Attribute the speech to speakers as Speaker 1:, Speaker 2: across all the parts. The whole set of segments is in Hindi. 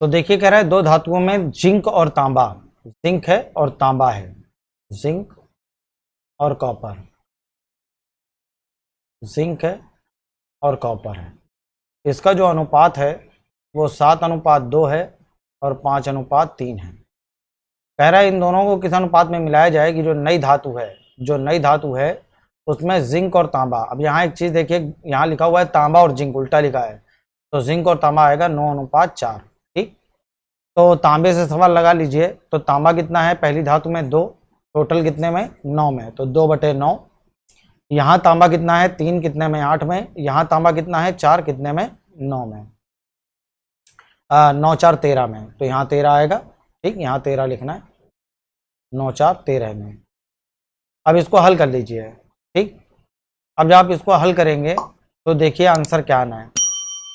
Speaker 1: तो देखिए कह रहा है दो धातुओं में जिंक और तांबा, जिंक है और तांबा है, जिंक और कॉपर, जिंक है और कॉपर है। इसका जो अनुपात है वो 7:2 है और 5:3 है। कह रहा है इन दोनों को किस अनुपात में मिलाया जाए कि जो नई धातु है, जो नई धातु है उसमें जिंक और तांबा। अब यहाँ एक चीज़ देखिए, यहाँ लिखा हुआ है तांबा और जिंक, उल्टा लिखा है, तो जिंक और तांबा आएगा 9:4। ठीक, तो तांबे से सवाल लगा लीजिए। तो तांबा कितना है पहली धातु में 2, टोटल कितने में 9 में, तो 2/9। यहाँ तांबा कितना है 3 कितने में 8 में, यहाँ तांबा कितना है 4 कितने में 9 में, 9 4 13 में, तो यहाँ 13 आएगा। ठीक, यहाँ 13 लिखना है, 9 4 13 में। अब इसको हल कर लीजिए। ठीक, अब जब आप इसको हल करेंगे तो देखिए आंसर क्या आना है।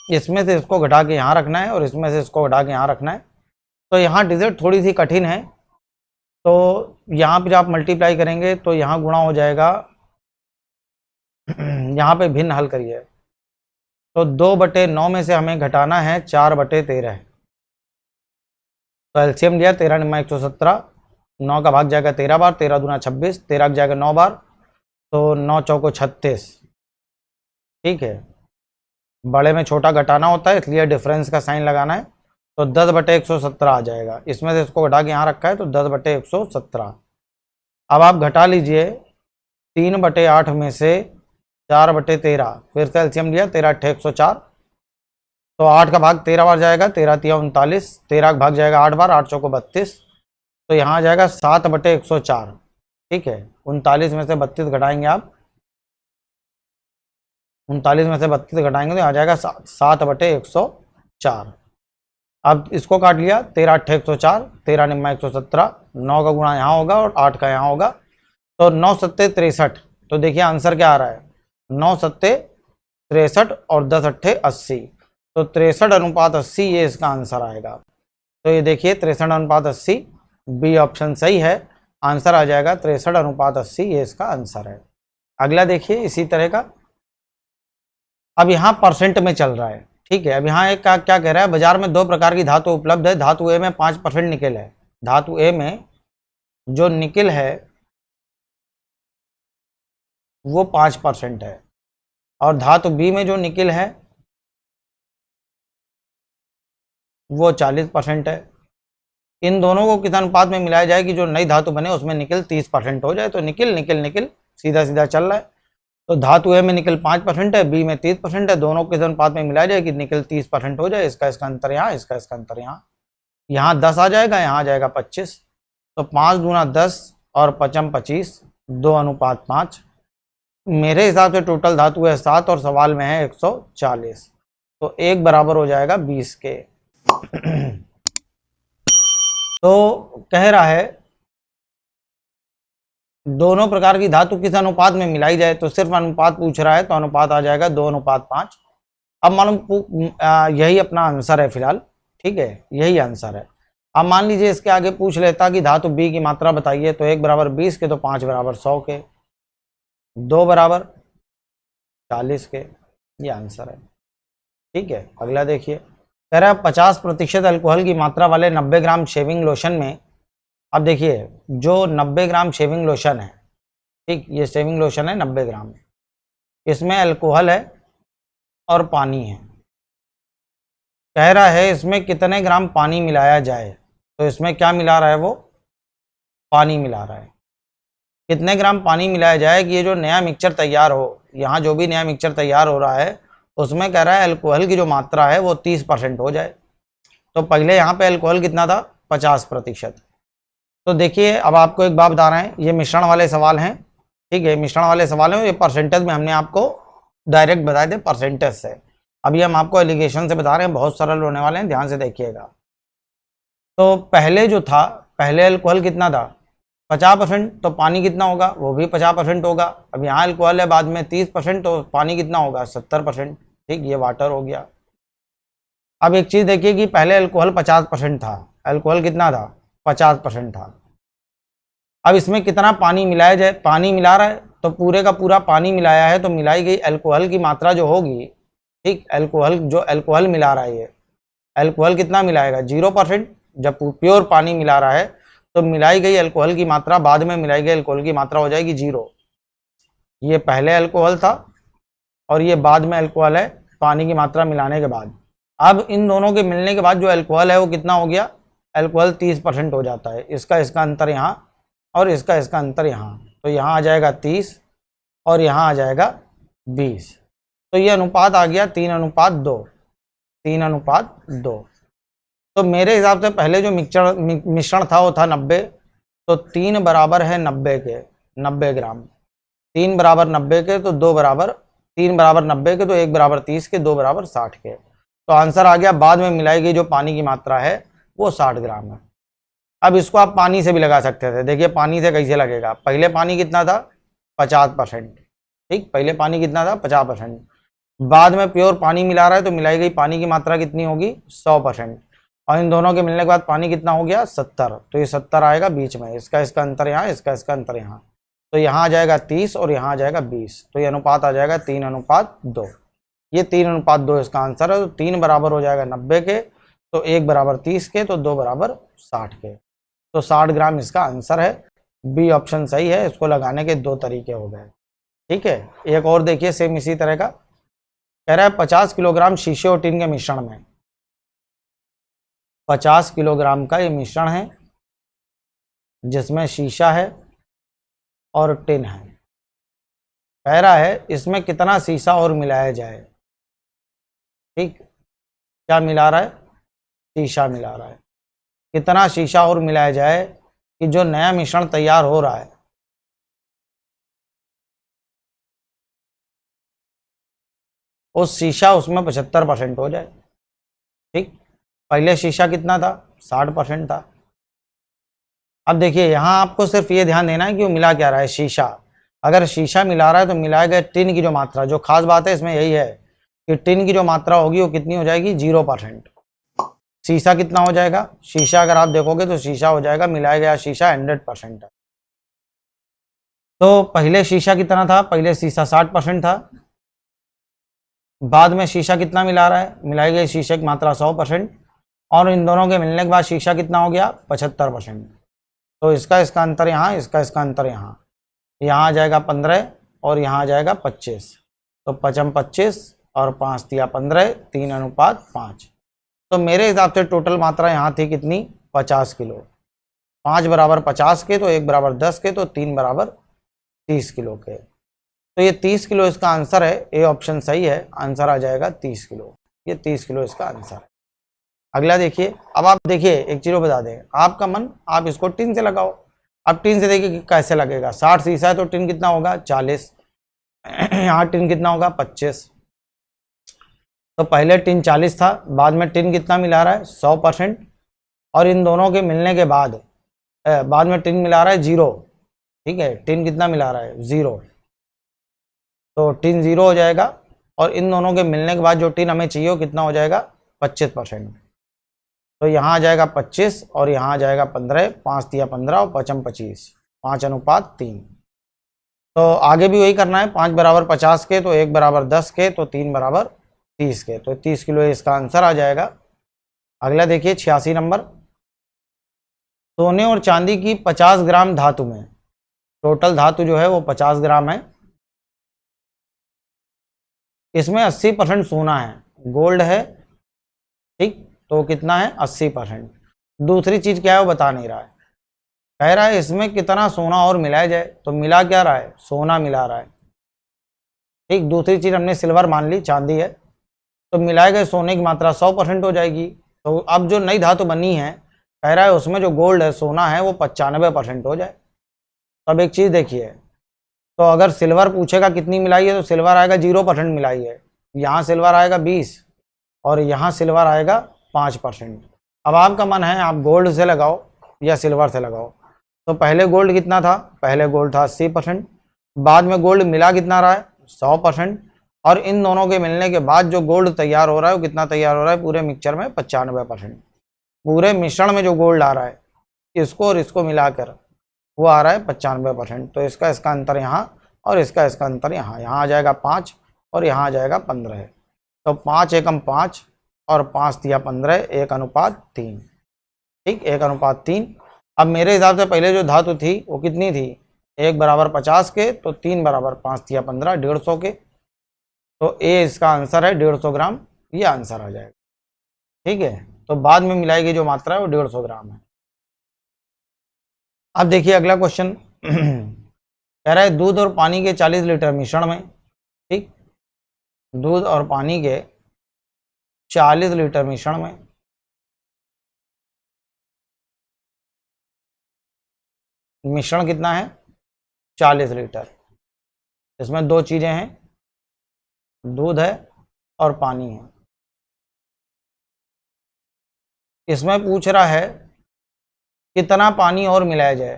Speaker 1: इसमें से इसको घटा के यहाँ रखना है और इसमें से इसको घटा के यहाँ रखना है। तो यहाँ डिजिट थोड़ी सी कठिन है, तो यहाँ पे जब आप मल्टीप्लाई करेंगे तो यहाँ गुणा हो जाएगा, यहाँ पे भिन्न हल करिए। तो 2/9 में से हमें घटाना है 4/13, तो एलसीएम लिया 13 × 117, 9 का भाग जाएगा 13 बार, 13 दूना 26, 13 जाएगा 9 बार, तो 9 चौको 36। ठीक है, बड़े में छोटा घटाना होता है इसलिए डिफरेंस का साइन लगाना है, तो 10/117 आ जाएगा। इसमें से इसको घटा के यहाँ रखा है तो 10/117। अब आप घटा लीजिए 3/8 में से 4/13, फिर से एलसीएम लिया 13 × 104, तो 8 का भाग 13 बार जाएगा, 13 × 3 = 39, 13 का भाग जाएगा 8 बार, 8 चौको 32, तो यहाँ आ जाएगा 7/104। ठीक है, 39 में से 32 घटाएंगे आप, 39 में से 32 घटाएंगे तो आ जाएगा 7/104। अब इसको काट लिया, 13 × 8 = 104, 13 × 9 = 117, 9 का गुणा यहाँ होगा और 8 का यहाँ होगा, तो 9 7 63। तो देखिए आंसर क्या आ रहा है, 9 7 63 और 10 8 80, तो 63:80 ये इसका आंसर आएगा। तो ये देखिए 63:80, बी ऑप्शन सही है, आंसर आ जाएगा 63:80, ये इसका आंसर है। अगला देखिए इसी तरह का, अब यहाँ परसेंट में चल रहा है। ठीक है, अब यहाँ एक क्या कह रहा है, बाजार में 2 प्रकार की धातु उपलब्ध है। धातु ए में 5% निकेल है, धातु ए में जो निकेल है वो 5% है, और धातु बी में जो निकेल है वो 40% है। इन दोनों को किस अनुपात में मिलाया जाए कि जो नई धातु बने उसमें निकेल 30% हो जाए। तो निकेल निकेल निकेल सीधा सीधा चल रहा है, तो धातु ए में निकेल 5% है, बी में 30% है, दोनों किस अनुपात में मिलाया जाए कि निकेल 30% हो जाए। इसका अंतर यहाँ, इसका अंतर यहाँ, यहाँ 10 आ जाएगा, यहाँ आ जाएगा 25, तो 5 दूना 10 और 5 25, 2:5। मेरे हिसाब से टोटल धातु है 7 और सवाल में है 140, तो 1 बराबर हो जाएगा 20 के। तो कह रहा है दोनों प्रकार की धातु किस अनुपात में मिलाई जाए, तो सिर्फ अनुपात पूछ रहा है, तो अनुपात आ जाएगा 2:5। अब मालूम यही अपना आंसर है फिलहाल। ठीक है, यही आंसर है। अब मान लीजिए इसके आगे पूछ लेता कि धातु बी की मात्रा बताइए, तो 1 बराबर 20 के, तो 5 बराबर 100 के, 2 बराबर 40 के, ये आंसर है। ठीक है, अगला देखिए, कह रहा है 50% अल्कोहल की मात्रा वाले 90 ग्राम शेविंग लोशन में, अब देखिए जो 90 ग्राम शेविंग लोशन है, ठीक, ये शेविंग लोशन है 90 ग्राम में, इसमें अल्कोहल है और पानी है। कह रहा है इसमें कितने ग्राम पानी मिलाया जाए, तो इसमें क्या मिला रहा है, वो पानी मिला रहा है। कितने ग्राम पानी मिलाया जाए कि ये जो नया मिक्सचर तैयार हो, यहाँ जो भी नया मिक्सचर तैयार हो रहा है उसमें कह रहा है अल्कोहल की जो मात्रा है वो 30% हो जाए। तो पहले यहाँ पे अल्कोहल कितना था, 50%। तो देखिए अब आपको एक बात बता रहे हैं, ये मिश्रण वाले सवाल हैं। ठीक है, मिश्रण वाले सवाल हैं, ये परसेंटेज में हमने आपको डायरेक्ट बताए थे परसेंटेज से। अभी हम आपको एलिगेशन से बता रहे हैं, बहुत सरल होने वाले हैं, ध्यान से देखिएगा। तो पहले जो था, पहले अल्कोहल कितना था 50%, तो पानी कितना होगा, वो भी 50% होगा। अब यहाँ अल्कोहल है बाद में 30%, तो पानी कितना होगा 70%। ठीक, ये वाटर हो गया। अब एक चीज़ देखिए कि पहले अल्कोहल 50% था, अल्कोहल कितना था 50% था। अब इसमें कितना पानी मिलाया जाए, पानी मिला रहा है तो पूरे का पूरा पानी मिलाया है, तो मिलाई गई अल्कोहल की मात्रा जो होगी, ठीक, अल्कोहल जो अल्कोहल मिला रहा है, ये अल्कोहल कितना मिलाएगा 0%। जब प्योर पानी मिला रहा है तो मिलाई गई अल्कोहल की मात्रा बाद में मिलाई गई अल्कोहल की मात्रा हो जाएगी 0। ये पहले अल्कोहल था और ये बाद में अल्कोहल है पानी की मात्रा मिलाने के बाद। अब इन दोनों के मिलने के बाद जो अल्कोहल है वो कितना हो गया, अल्कोहल 30% हो जाता है। इसका अंतर यहाँ और इसका अंतर यहाँ, तो यहाँ आ जाएगा 30 और यहाँ आ जाएगा 20। तो ये अनुपात आ गया 3:2, 3:2। तो मेरे हिसाब से पहले जो मिश्रण था वो था 90, तो 3 बराबर है 90 के, 90 ग्राम। 3 बराबर 90 के तो 2 बराबर, 3 बराबर 90 के तो 1 बराबर 30 के, 2 बराबर 60 के। तो आंसर आ गया बाद में मिलाई गई जो पानी की मात्रा है वो 60 ग्राम है। अब इसको आप पानी से भी लगा सकते थे। देखिए पानी से कैसे लगेगा, पहले पानी कितना था 50%, ठीक, पहले पानी कितना था 50%। बाद में प्योर पानी मिला रहा है तो मिलाई गई पानी की मात्रा कितनी होगी 100%। और इन दोनों के मिलने के बाद पानी कितना हो गया 70, तो ये 70 आएगा बीच में। इसका अंतर यहाँ, इसका अंतर यहाँ, तो यहाँ आ जाएगा 30 और यहाँ आ जाएगा 20। तो ये अनुपात आ जाएगा 3:2। ये 3:2 इसका आंसर है। तो 3 बराबर हो जाएगा 90 के, तो 1 बराबर 30 के, तो 2 बराबर 60 के। तो 60 ग्राम इसका आंसर है। बी ऑप्शन सही है। इसको लगाने के 2 तरीके हो गए, ठीक है। एक और देखिए सेम इसी तरह का, कह रहा है 50 किलोग्राम शीशे और टिन के मिश्रण में, 50 किलोग्राम का ये मिश्रण है जिसमें शीशा है और टिन है। कह रहा है इसमें कितना शीशा और मिलाया जाए, ठीक, क्या मिला रहा है, शीशा मिला रहा है। कितना शीशा और मिलाया जाए कि जो नया मिश्रण तैयार हो रहा है उस शीशा उसमें 75% हो जाए, ठीक। पहले शीशा कितना था 60% था। अब देखिए यहाँ आपको सिर्फ ये ध्यान देना है कि वो मिला क्या रहा है, शीशा। अगर शीशा मिला रहा है तो मिलाए गए टिन की जो मात्रा, जो खास बात है इसमें यही है कि टिन की जो मात्रा होगी वो कितनी हो जाएगी 0%। शीशा कितना हो जाएगा, शीशा अगर आप देखोगे तो शीशा हो जाएगा, मिलाया गया शीशा 100% है। तो पहले शीशा कितना था, पहले शीशा 60% था। बाद में शीशा कितना मिला रहा है, मिलाई गई शीशे की मात्रा 100%। और इन दोनों के मिलने के बाद शीशा कितना हो गया 75%। तो इसका अंतर यहाँ, इसका अंतर यहाँ, यहाँ आ जाएगा 15 और यहाँ आ जाएगा 25। तो 25 और 5 दिया 15, 3:5। तो मेरे हिसाब से टोटल मात्रा यहाँ थी कितनी 50 किलो। 5 बराबर 50 के तो 1 बराबर 10 के, तो 3 बराबर 30 किलो के। तो ये 30 किलो इसका आंसर है। ए ऑप्शन सही है, आंसर आ जाएगा 30 किलो। ये 30 किलो इसका आंसर है। अगला देखिए। अब आप देखिए एक चीज़ बता दें, आपका मन, आप इसको टिन से लगाओ। अब टिन से देखिए कैसे लगेगा। 60 शीशा है तो टिन कितना होगा 40, यहाँ टिन कितना होगा 25। तो पहले टिन 40 था, बाद में टिन कितना मिला रहा है 100%। और इन दोनों के मिलने के बाद में टिन मिला रहा है 0, ठीक है। टिन कितना मिला रहा है 0, तो टिन 0 हो जाएगा। और इन दोनों के मिलने के बाद जो टिन हमें चाहिए वो कितना हो जाएगा 25%। तो यहाँ आ जाएगा 25 और यहाँ आ जाएगा 15, 5 दिया 15 और 5 25, 5:3। तो आगे भी वही करना है। 5 बराबर 50 के तो 1 बराबर 10 के, तो 3 बराबर 30 के। तो 30 किलो इसका आंसर आ जाएगा। अगला देखिए 86 नंबर। सोने और चांदी की 50 ग्राम धातु में, टोटल धातु जो है वो 50 ग्राम है। इसमें 80% सोना है, गोल्ड है, ठीक। तो कितना है 80%। दूसरी चीज क्या है वो बता नहीं रहा है। कह रहा है इसमें कितना सोना और मिलाया जाए, तो मिला क्या रहा है, सोना मिला रहा है, ठीक। दूसरी चीज हमने सिल्वर मान ली, चांदी है, तो मिलाए गए सोने की मात्रा 100% हो जाएगी। तो अब जो नई धातु बनी है, कह रहा है उसमें जो गोल्ड है, सोना है, वो 95% हो जाए। तो अब एक चीज देखिए, तो अगर सिल्वर पूछेगा कितनी मिलाई है, तो सिल्वर आएगा 0% मिलाई है। यहाँ सिल्वर आएगा 20 और यहाँ सिल्वर आएगा 5%। अब आपका मन है आप गोल्ड से लगाओ या सिल्वर से लगाओ। तो पहले गोल्ड कितना था, पहले गोल्ड था 80%, बाद में गोल्ड मिला कितना रहा है 100%। और इन दोनों के मिलने के बाद जो गोल्ड तैयार हो रहा है वो कितना तैयार हो रहा है पूरे मिक्सचर में 95%। पूरे मिश्रण में जो गोल्ड आ रहा है इसको और इसको मिलाकर वो आ रहा है 95%। तो इसका अंतर यहाँ और इसका अंतर यहाँ, यहाँ आ जाएगा 5 और यहाँ आ जाएगा 15। तो 5 एकम 5 और 5 तिया 15, 1:3। ठीक, 1:3। अब मेरे हिसाब से पहले जो धातु थी वो कितनी थी, 1 बराबर 50 के, तो 3 बराबर 5 तिया 15, 150 के। तो ए इसका आंसर है 150 ग्राम, ये आंसर आ जाएगा। ठीक है, तो बाद में मिलाई गई जो मात्रा है वो 150 ग्राम है। अब देखिए अगला क्वेश्चन कह रहा है दूध और पानी के 40 लीटर मिश्रण में, ठीक, दूध और पानी के 40 लीटर मिश्रण में मिश्रण कितना है, 40 लीटर। इसमें दो चीजें हैं, दूध है और पानी है। इसमें पूछ रहा है कितना पानी और मिलाया जाए,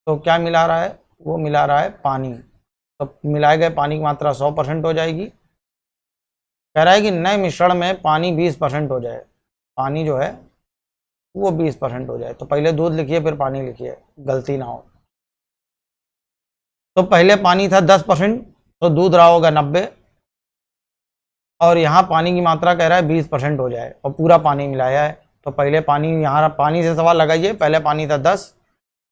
Speaker 1: तो क्या मिला रहा है, वो मिला रहा है पानी। तो मिलाए गए पानी की मात्रा 100% हो जाएगी। कह रहा है कि नए मिश्रण में पानी 20% हो जाए, पानी जो है वो 20% हो जाए। तो पहले दूध लिखिए फिर पानी लिखिए, गलती ना हो। तो पहले पानी था 10%, तो दूध रहा होगा 90, और यहाँ पानी की मात्रा कह रहा है 20% हो जाए, और पूरा पानी मिलाया है। तो पहले पानी, यहाँ पानी से सवाल लगाइए, पहले पानी था 10,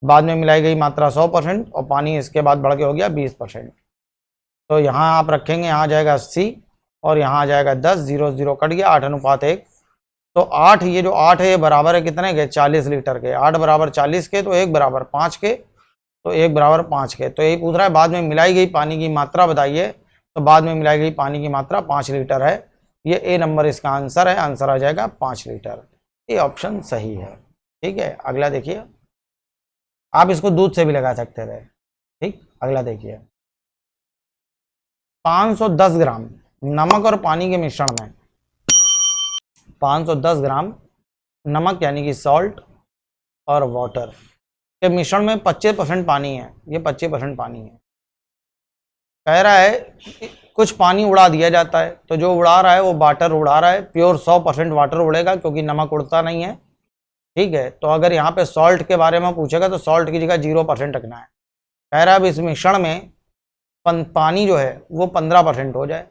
Speaker 1: बाद में मिलाई गई मात्रा 100%, और पानी इसके बाद बढ़ के हो गया 20%। तो यहाँ आप रखेंगे, यहाँ आ जाएगा 80 और यहाँ आ जाएगा 10, 0 0 कट गया, 8:1। तो 8, ये जो 8 है ये बराबर है कितने के, 40 लीटर के। 8 बराबर 40 के, तो 1 बराबर 5 के, तो 1 बराबर 5 के। तो यही पूछ रहा है बाद में मिलाई गई पानी की मात्रा बताइए, तो बाद में मिलाई गई पानी की मात्रा 5 लीटर है। ये ए नंबर इसका आंसर है, आंसर आ जाएगा 5 लीटर। ये ऑप्शन सही है। ठीक है, अगला देखिए, आप इसको दूध से भी लगा सकते थे। ठीक, अगला देखिए, 510 ग्राम नमक और पानी के मिश्रण में 510 ग्राम नमक यानी कि सॉल्ट और वाटर के मिश्रण में 25% पानी है, ये 25% पानी है। कह रहा है कुछ पानी उड़ा दिया जाता है, तो जो उड़ा रहा है वो वाटर उड़ा रहा है, प्योर 100% वाटर उड़ेगा क्योंकि नमक उड़ता नहीं है। ठीक है, तो अगर यहाँ पे सॉल्ट के बारे में पूछेगा तो सॉल्ट की जगह 0% रखना है। कह रहा है अब इस मिश्रण में पानी जो है वो 15% हो जाए।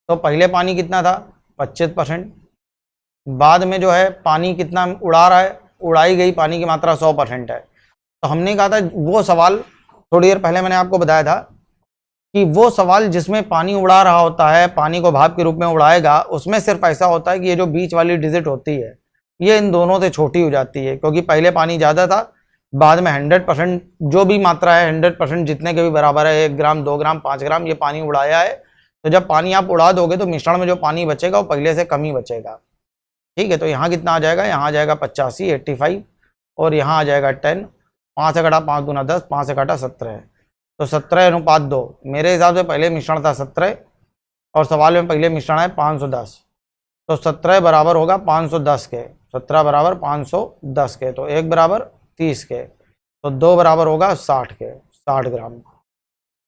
Speaker 1: तो पहले पानी कितना था, 25%। बाद में जो है पानी कितना उड़ा रहा है, उड़ाई गई पानी की मात्रा 100% है। तो हमने कहा था वो सवाल थोड़ी देर पहले मैंने आपको बताया था कि वो सवाल जिसमें पानी उड़ा रहा होता है, पानी को भाप के रूप में उड़ाएगा, उसमें सिर्फ ऐसा होता है कि ये जो बीच वाली डिजिट होती है ये इन दोनों से छोटी हो जाती है, क्योंकि पहले पानी ज़्यादा था, बाद में 100% जो भी मात्रा है 100% जितने के भी बराबर है, 1 ग्राम 2 ग्राम 5 ग्राम ये पानी उड़ाया है। तो जब पानी आप उड़ा दोगे तो मिश्रण में जो पानी बचेगा वो पहले से कम ही बचेगा। ठीक है, तो यहाँ कितना आ जाएगा, यहाँ आ जाएगा 85 85, और यहाँ आ जाएगा 10, 5 एकटा 5 दूना 10, 5 एकटा 17, तो 17:2। मेरे हिसाब से पहले मिश्रण था 17 और सवाल में पहले मिश्रण है 510, तो 17 बराबर होगा 510 के, 17 बराबर 510 के, तो 1 बराबर 30 के, तो 2 बराबर होगा 60 के, 60 ग्राम।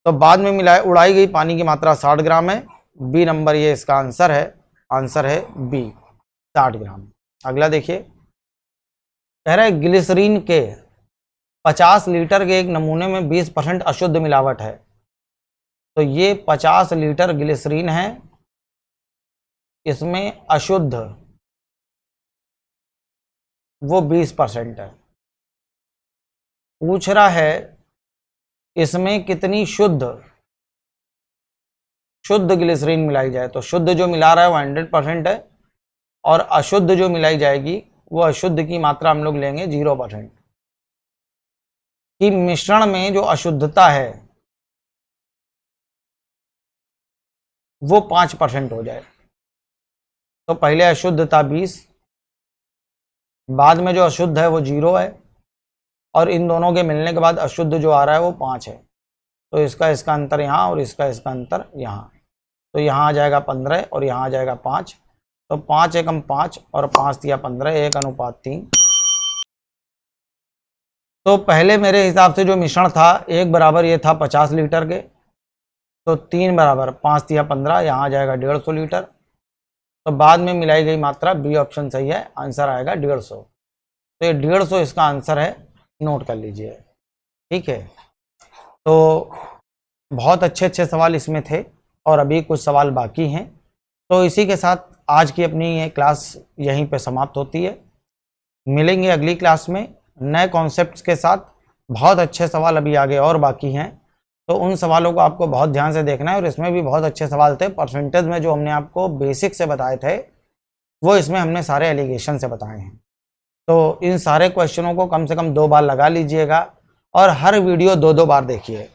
Speaker 1: तो बाद में मिलाए उड़ाई गई पानी की मात्रा 60 ग्राम है, बी नंबर ये इसका आंसर है, आंसर है बी, 60 ग्राम। अगला देखिए, कह रहा है ग्लिसरीन के 50 लीटर के एक नमूने में 20% अशुद्ध मिलावट है। तो ये 50 लीटर ग्लिसरीन है, इसमें अशुद्ध वो 20% है। पूछ रहा है इसमें कितनी शुद्ध ग्लिसरीन मिलाई जाए। तो शुद्ध जो मिला रहा है वो 100% है, और अशुद्ध जो मिलाई जाएगी वो अशुद्ध की मात्रा हम लोग लेंगे 0%। कि मिश्रण में जो अशुद्धता है वो 5% हो जाए। तो पहले अशुद्ध था 20, बाद में जो अशुद्ध है वो 0 है, और इन दोनों के मिलने के बाद अशुद्ध जो आ रहा है वो 5 है। तो इसका अंतर यहाँ और इसका अंतर यहाँ, तो यहाँ आ जाएगा 15 और यहाँ आ जाएगा 5, तो 5 एकम 5 और 5 तिया 15, 1:3। तो पहले मेरे हिसाब से जो मिश्रण था 1 बराबर ये था 50 लीटर के, तो 3 बराबर 5 तिया 15, यहाँ आ जाएगा 150 लीटर। तो बाद में मिलाई गई मात्रा बी ऑप्शन सही है, आंसर आएगा 150। तो ये 150 इसका आंसर है, नोट कर लीजिए। ठीक है, तो बहुत अच्छे सवाल इसमें थे और अभी कुछ सवाल बाकी हैं। तो इसी के साथ आज की अपनी ये क्लास यहीं पे समाप्त होती है। मिलेंगे अगली क्लास में नए कॉन्सेप्ट्स के साथ। बहुत अच्छे सवाल अभी आगे और बाकी हैं, तो उन सवालों को आपको बहुत ध्यान से देखना है। और इसमें भी बहुत अच्छे सवाल थे। परसेंटेज में जो हमने आपको बेसिक से बताए थे वो इसमें हमने सारे एलिगेशन से बताए हैं। तो इन सारे क्वेश्चनों को कम से कम 2 बार लगा लीजिएगा और हर वीडियो 2-2 बार देखिए।